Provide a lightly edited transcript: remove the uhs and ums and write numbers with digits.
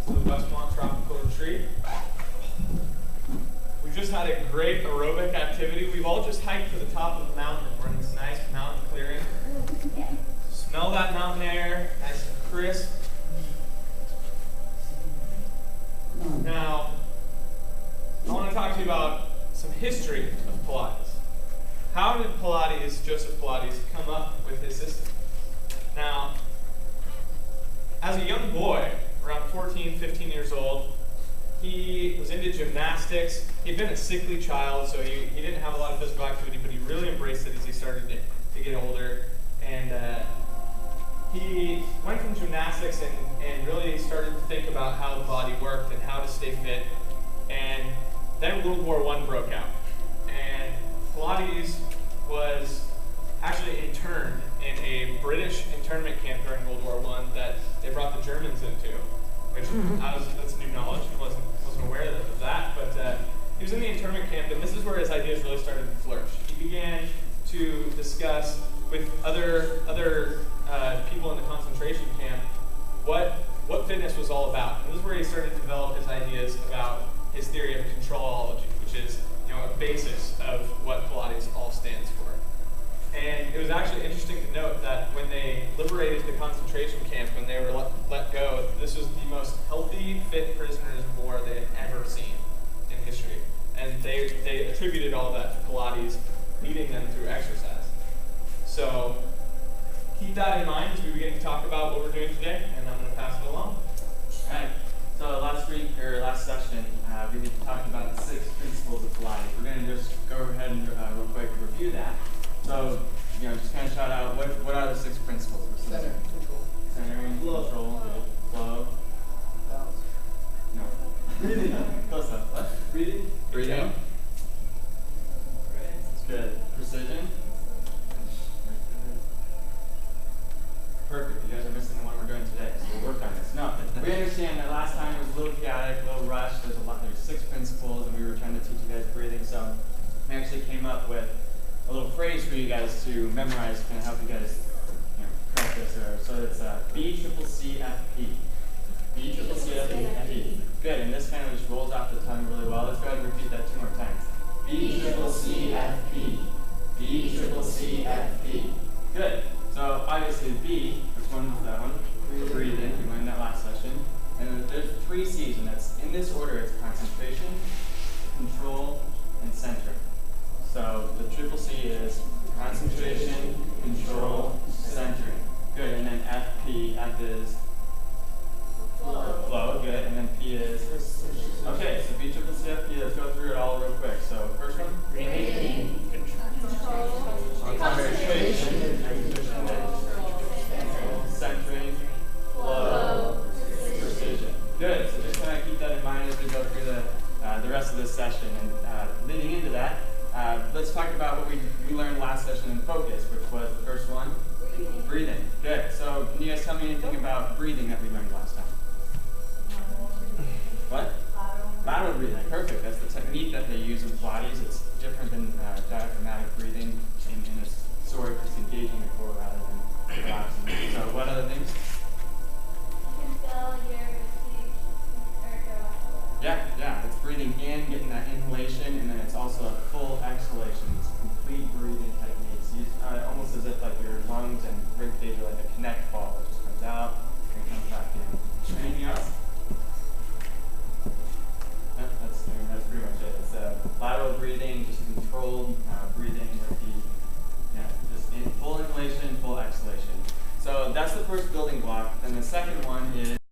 to the Westmont Tropical Retreat. We've just had a great aerobic activity. We've all just hiked to the top of the mountain. We're in this nice mountain clearing. Smell that mountain air, nice and crisp. Now, I want to talk to you about some history of Pilates. How did Joseph Pilates, come up with his system? Now, as a young boy, around 14, 15 years old, he was into gymnastics. He'd been a sickly child, so he didn't have a lot of physical activity, but he really embraced it as he started to get older. And he went from gymnastics and really started to think about how the body worked and how to stay fit. And then World War I broke out. And Pilates was actually interned in a British internment camp during World War I that they brought the Germans into, which that's new knowledge. I wasn't aware of that, but he was in the internment camp, and this is where his ideas really started to flourish. He began to discuss with other people in the concentration camp what fitness was all about. And this is where he started to develop his ideas about his theory of controlology, which is a basis of what Pilates all stands for. And it was actually interesting to note that when they liberated the concentration camp, when they were let go, this was the most healthy, fit prisoners of war they had ever seen in history. And they attributed all that to Pilates leading them through exercise. So keep that in mind as we begin to talk about what we're doing today, and I'm going to pass it along. All right. So last session, we talked about the 6 principles of Pilates. We're going to just go ahead and real quick review that. So, just kind of shout out what are the 6 principles? Center, control. Centering, control, flow. Balance. No. Breathing. Close up. What? Breathing. Breathing. That's good. Precision. Perfect. You guys are missing the one we're doing today, so we'll work on this. No, we understand that last time it was a little chaotic, a little rushed. There's 6 principles, and we were trying to teach you guys breathing. So we actually came up with a little phrase for you guys to memorize, kind of help you guys, practice. So it's BCCCFP. BCCCFP. Good. And this kind of just rolls off the tongue really well. Let's go ahead and repeat that 2 more times. BCCCFP. BCCCFP. Good. So obviously B, which one was that one? Breathing. We learned that last session. And then there's 3 C's, and that's in this order. It's concentration, control, and centering. So the triple C is concentration, control, centering. Good. And then FP, F is flow. Good. And then P is okay. So B triple C F P. Let's go through it all real quick. So first one. Breathing, control, Concentration, centering, flow, precision. Good. So just kind of keep that in mind as we go through the rest of this session. And leading into that, let's talk about what we learned last session in focus, which was the first one, breathing. Good. So can you guys tell me anything about breathing that we learned last time? What? Lateral breathing. Perfect. That's the technique that they use in Pilates. It's different than diaphragmatic breathing in a sort of just engaging the core rather than relaxing. So what other things? You can feel your receive or go out. Yeah. It's breathing in, getting that inhalation, and then it's also a full exhalation. It's a complete breathing technique. It's used, almost as if like your lungs and ribcage are like a connect ball that just comes out and comes back in. Anything else? That's pretty much it. It's lateral breathing, just controlled breathing with the, just full inhalation, full exhalation. So that's the first building block. Then the second one is